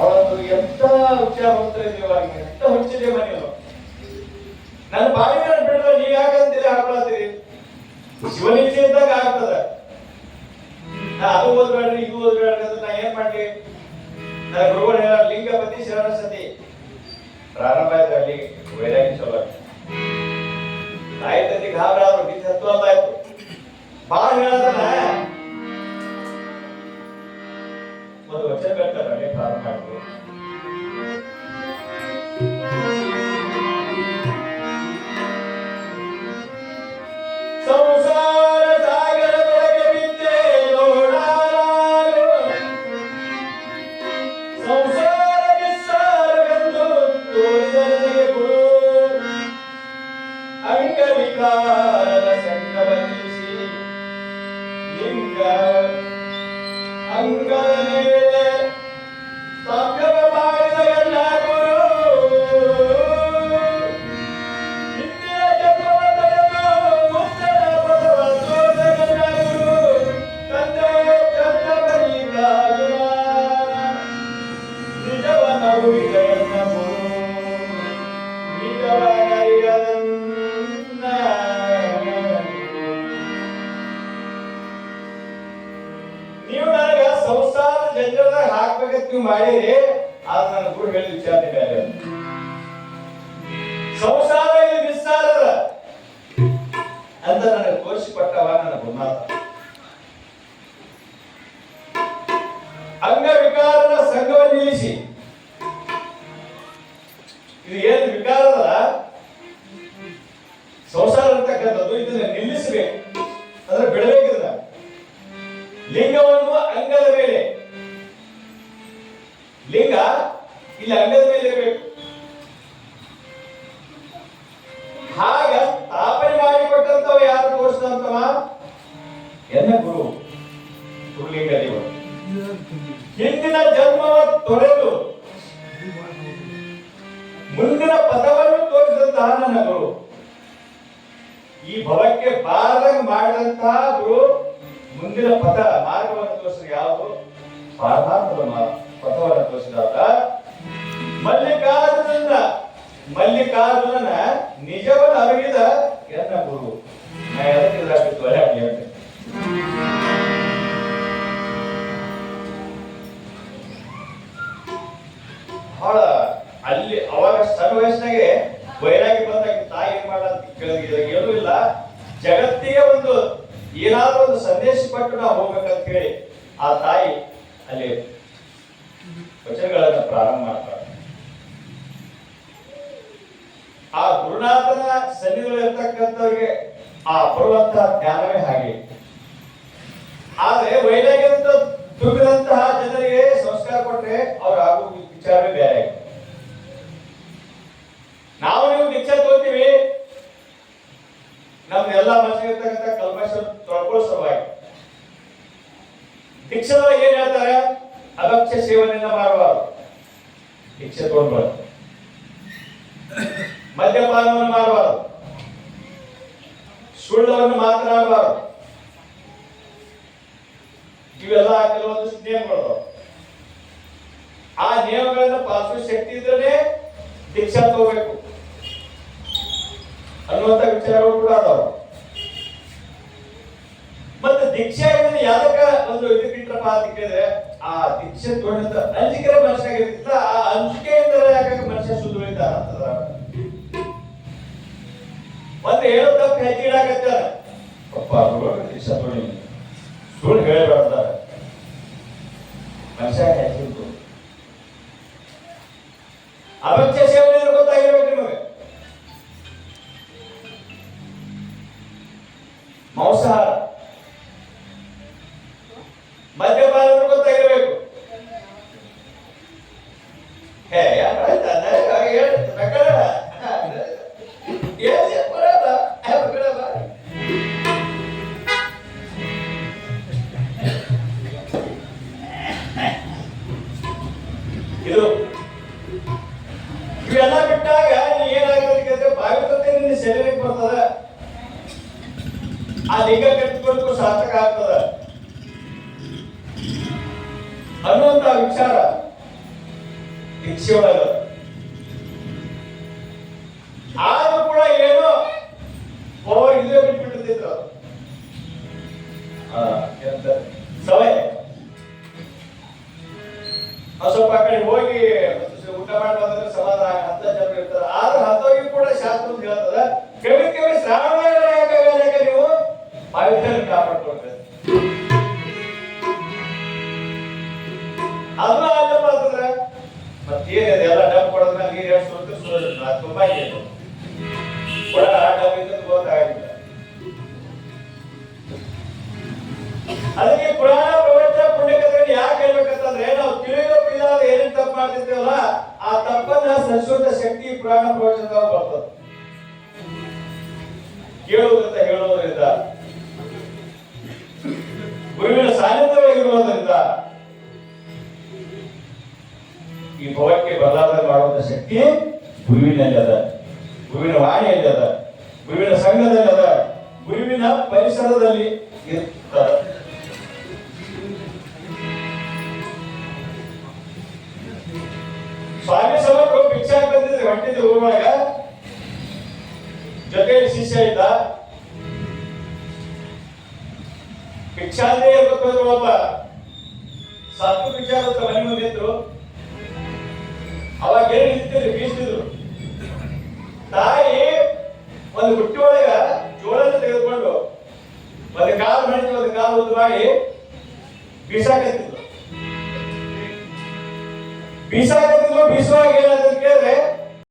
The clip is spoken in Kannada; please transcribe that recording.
ಅವಳೊಂದು ಎಂತ ವಿಚಾರ ಹೋಗ್ತಾರೆ ದೇವರಿಗೆ, ಎಂತ ಹೊಚ್ಚಿದೆ ಮನೆಯವರು. ನನ್ನ ಬಾಯಿಗೆ ಬಿಡಲ್ಲ, ನೀವ್ ಯಾಕಂತೀರಿ ಹಾಕೊಳತ್ತೀರಿ? ಶಿವನಿಚ್ಛೆ ಇದ್ದಾಗ ಆಗ್ತದ. ನಾ ಅದು ಓದ್ಬೇಡ್ರಿ ಇದು ಓದ್ಬೇಡ್ರಿ ಅಂತ ನಾ ಏನ್ ಮಾಡ್ಲಿ? ನನ್ನ ಗುರುಗಳು ಹೇಳ ಲಿಂಗಪತಿ ಶರಣ ಸತಿ ಪ್ರಾರಂಭ ಆಯ್ತು, ಅಲ್ಲಿ ವೈರಾಗಿ ಚಲೋ ತಾಯಿ ತಂದೆ ಗಾಬರ ಆದ್ರು, ಬಿದ್ದು ಹತ್ತು ಅಂತಾಯ್ತು. ಬಾಳ ಹೇಳದಲ್ಲ ಒಂದು ವಚನ ಹೇಳ್ತಾರೆ, ಅಲ್ಲಿ ಪ್ರಾರಂಭ ಆಯ್ತು. ಸಂಸಾರ ಸಾಗರದೊಳಗೆ ಬಿದ್ದೆ ನೋಡಾರು, ಸಂಸಾರ ನಿಸ್ಸಾರವೆಂದು ತೋರಿದರೆ ಗುರು, ಅಂಗವಿಕಾರದ ಸಂಗವನಿಸಿ ಲಿಂಗ ಅಂಗದ ಮೇಲೆ ಸಂಗಮ ಮಾಡಿದ ಎಲ್ಲ ಗುರು, ಹಿಂದಿನ ಜನ್ಮವ ತಳೆದು ಮುತ್ತನ ಪದವ ತೋರಿದ ಗುರು, ತಂದೆ ಚಂದ ಬಲಿಗಾಲ ನಿಜವನ ಉಳಿದೆನ್ನ ಗುರು, ನಿಜವನ ಇರದನ್ನ. ನೀವು ನನಗ ಸಂಸಾರ ಜಂಜರದಾಗ ಹಾಕ್ಬೇಕಂತ ನೀವು ಮಾಡಿರಿ, ಆದ್ರೆ ನನ್ನ ಗುರು ಹೇಳಿದ ವಿಚಾರ ಬೇರೆ. ಸಂಸಾರ ಇಲ್ಲಿ ನಿಸ್ಸಾರದ ಅಂತ ನನಗೆ ತೋರಿಸಿಕೊಟ್ಟವ ನನ್ನ ಗುರುನಾಥ. ಅಂಗವಿಕಾರನ ಸಂಘವನ್ನು ನಿಲ್ಲಿಸಿ, ಇದು ಏನು ವಿಕಾರ ಅದಲ್ಲ ಸಂಸಾರ ಅಂತಕ್ಕಂಥದ್ದು, ಇದನ್ನ ನಿಲ್ಲಿಸಬೇಕು ಅಂದ್ರೆ ಬಿಡಬೇಕಿಲ್ಲ. ಲಿಂಗವನ್ನು ಅಂಗದ ಮೇಲೆ, ಲಿಂಗ ಇಲ್ಲಿ ಅಂಗದ ಮೇಲೆ ಇರಬೇಕು. ಹಾಗ ಸ್ಥಾಪನೆ ಮಾಡಿಕೊಟ್ಟಂತವ ಯಾರು ತೋರಿಸಿದಂತವ? ಎನ್ನ ಗುರು ಗುರುಲಿಂಗ ದೇವರು. ಹಿಂದಿನ ಜನ್ಮವ ತೊರೆದು ಮುಂದಿನ ಪದವನ್ನು ತೋರಿಸಿದಂತಹ ನನ್ನ ಗುರು, ಈ ಭವಕ್ಕೆ ಬಾರದಂಗ ಮಾಡಿದಂತಹ ಗುರು ಮುಂದಿನ ಪದ ಮಾರ್ಗವನ್ನು ತೋರಿಸಿದ ಯಾವುದು? ಪಾರಮಾರ್ಥದ ಪಥವನ್ನು ತೋರಿಸಿದಾಗ ಮಲ್ಲಿಕಾರ್ಜುನನ ನಿಜವನ್ನು ಅರಿವಿದ ಎನ್ನ ಗುರು. ನಾ ಎದಕ್ಕೆ ಇದಾಗಿತ್ತು ಅಲ್ಲೇ ಹೇಳ್ತೇನೆ. ಬಹಳ ಅಲ್ಲಿ ಅವಾಗ ಸಣ್ಣ ವಯಸ್ಸಿನಾಗೆ ವೈರಾಗಿ ಬಂದಾಗ ತಾಯಿ ಏನ್ ಮಾಡ ಕೇಳಿದ್ರೆ ಏನೂ ಇಲ್ಲ, ಜಗತ್ತಿಗೆ ಒಂದು ಏನಾದ್ರೂ ಒಂದು ಸಂದೇಶ ಕೊಟ್ಟು ನಾವು ಹೋಗ್ಬೇಕಂತ ಹೇಳಿ ಆ ತಾಯಿ ಅಲ್ಲಿ ವಚನಗಳನ್ನ ಪ್ರಾರಂಭ ಮಾಡ್ತಾರೆ. ಆ ಗುರುನಾಥನ ಸನ್ನಿಧಿಯಲ್ಲಿರ್ತಕ್ಕಂಥವ್ರಿಗೆ ಆ ಬರುವಂತಹ ಜ್ಞಾನವೇ ಹಾಗೆ. ಆದ್ರೆ ವೈರಾಗ್ಯದಿಂದ ತುಂಬಿದಂತಹ ಜನರಿಗೆ ಸಂಸ್ಕಾರ ಕೊಟ್ರೆ ಅವ್ರು ಆಗೋ ವಿಚಾರವೇ ಬೇರೆ. ನಾವು ನೀವು ದೀಕ್ಷೆ ತಗೋತೀವಿ, ನಮ್ದೆಲ್ಲ ಮನಸ್ಸಿಗಿರ್ತಕ್ಕಂಥ ಕಲ್ಮಶ ತೊಳ್ಕೊಳ್ಳೋ ಸಲುವಾಗಿ. ದೀಕ್ಷೆದೊಳಗೆ ಏನ್ ಹೇಳ್ತಾರೆ? ಅಭಕ್ಷ್ಯ ಸೇವನೆಯನ್ನ ಮಾಡಬಾರದು, ದೀಕ್ಷೆ ತಗೊಂಡ್ಬಾರ್ದು. ಮದ್ಯಪಾನವನ್ನು ಮಾಡಬಾರದು, ಸುಳ್ಳವನ್ನು ಮಾತನಾಡಬಾರದು. ಇವೆಲ್ಲ ಕೆಲವೊಂದಿಷ್ಟು ನಿಯಮಗಳು. ಆ ನಿಯಮಗಳನ್ನು ಪಾಲಿಸುವ ಶಕ್ತಿ ಇದ್ರೆ ದೀಕ್ಷಾ ತಗೋಬೇಕು ಅನ್ನುವಂತ ವಿಚಾರಗಳು ಕೂಡ ಅದಾವ. ಮತ್ತೆ ದೀಕ್ಷೆ ಯಾವ್ದಕ್ಕ ಒಂದು ಇದಕ್ಕಿಟ್ರಪ್ಪ ಅಂತ ಕೇಳಿದ್ರೆ, ಆ ದೀಕ್ಷೆ ತಗೊಂಡ ಅಂಜಿಕೆ ಮನುಷ್ಯನಾಗಿರ್ತಿತ್ತ, ಆ ಅಂಜಿಕೆಯಿಂದ ಯಾಕೆ ಮನುಷ್ಯ ಶುದ್ಧ ಉಳಿತಾರ ಅಂತದ. ಒಂದು ಹೇಳೋ ತಪ್ಪು ಹೆಜ್ಜೆ ಇಡಾಕತ್ತಾರ, ಅಪ್ಪ ದೀಕ್ಷಾ ತಗೊಂಡಿ ಸುಳ್ಳು ಹೇಳಬಾರ್ದಾರ ಮನುಷ್ಯ ಹೆಚ್ಚಿತ್ತು. ಅಭಕ್ಷ್ಯ ಸೇವನೆ ಗೊತ್ತಾಗಿರ್ಬೇಕು ನಿಮಗೆ. ಮಾಂಸಾಹಾರ, ಮದ್ಯಪಾನ ಗೊತ್ತಾಗಿರ್ಬೇಕು. ಇದು ಇವೆಲ್ಲ ಬಿಟ್ಟಾಗ ಏನಾಗುತ್ತೆ? ಭಾಗವತೆ ನಿನ್ನ ಶರೀರಕ್ಕೆ ಬರ್ತದ, ಆ ಲಿಂಗ ಕಟ್ಟಿಕೊಂಡು ಸಾರ್ಥಕ ಆಗ್ತದ. ಅನ್ನುವಂತ ವಿಚಾರ ದೀಕ್ಷೆ ಒಳಗ. ಆದ್ರೂ ಕೂಡ ಏನೋ ಪವರ್ ಇದೇ ಬಿಟ್ಬಿಟ್ಟಿದ್ರು ಸವಯ ಸ್ವಲ್ಪ ಆ ಕಡೆ ಹೋಗಿ ಊಟ ಮಾಡಿ ಬಂದ್ರೆ ಸಮಾಧಾನ ಅಂತ ಜನ ಇರ್ತಾರೆ. ಆದ್ರೆ ಹತ್ತೋಗಿ ಕೂಡ ಶಾಸ್ತ್ರ ಅಂತ ಹೇಳ್ತದ, ಕೆವಿ ಶ್ರಾವಣ ನೀವು ಪವಿತ್ರ ಕಾಪಾಡ್ಕೊಳ್ತಾರೆ. ಅದನ್ನ ಅಲ್ಲಪ್ಪ ಅಂತಂದ್ರೆ ಮತ್ತೇನಿದೆ ಎಲ್ಲ ಡಬ್ ಕೊಡೋದ್ಮೇಲೆ ನೀರು ಎಷ್ಟು ಸುರಿದ್ರೆ ತುಂಬಾ ಏನು ಕೂಡ ಡಬ್ ಇದ್ದದ್ದು ಗೊತ್ತಾಗಿಲ್ಲ. ಅದಕ್ಕೆ ಪುರಾಣ ಪ್ರವಚನ ಪುಣ್ಯಕಥೆಗಳನ್ನು ಯಾಕೆ ಹೇಳ್ಬೇಕಂತಂದ್ರೆ ನಾವು ತಿಳಿಯೋ ತಿಳಿಯಾದ ಏನೇನು ತಪ್ಪು ಮಾಡ್ತಿರ್ತೇವಲ್ಲ ಆ ತಪ್ಪನ್ನ ಸಂಶೋಧನ ಶಕ್ತಿ ಪುರಾಣ ಪ್ರವಚನದಾಗ ಬರ್ತದೆ. ಕೇಳುವುದರಿಂದ ಹೇಳುವುದರಿಂದ ಗುರುವಿನ ಸಾನ್ನಿಧ್ಯವಾಗಿರುವುದರಿಂದ ಈ ಭವಕ್ಕೆ ಬದಲಾವಣೆ ಮಾಡುವಂತ ಶಕ್ತಿ ಗುರುವಿನಲ್ಲಿ ಅದ, ಗುರುವಿನ ವಾಣಿಯಲ್ಲಿ ಅದ, ಗುರುವಿನ ಸಂಘದಲ್ಲಿ ಅದ, ಗುರುವಿನ ಪರಿಸರದಲ್ಲಿ ಇರ್ತದೆ. ಸ್ವಾಮಿ ಸಮರ್ಥರು ಭಿಕ್ಷಾ ಬಂದಿದ್ರೆ ಹೊಂಟಿದ್ರು ಊರೊಳಗ, ಜೊತೆಯಲ್ಲಿ ಶಿಷ್ಯ ಇದ್ದ. ಭಿಕ್ಷಾಂದೇ ಇರ್ಬೇಕು ಒಬ್ಬ ಸತ್ತು ಭಿಕ್ಷಾ ಮನೆ ಮುಂದೆ ಇದ್ರು. ಅವಾಗ ಏನು ನಿಂತಿದ್ರು, ಬೀಸ್ತಿದ್ರು. ತಾಯಿ ಒಂದು ಹುಟ್ಟಿ ಒಳಗ ಜೋಳನ ತೆಗೆದುಕೊಂಡು ಒಂದು ಕಾಲು ಮಾಡಿದ್ರು, ಒಂದು ಕಾಲು ಉದ್ದು ಮಾಡಿ ಬೀಸಾಕತ್ತಿದ್ರು. ಬೀಸುವಾಗ ಏನಾದ್ರು ಕೇಳಿದ್ರೆ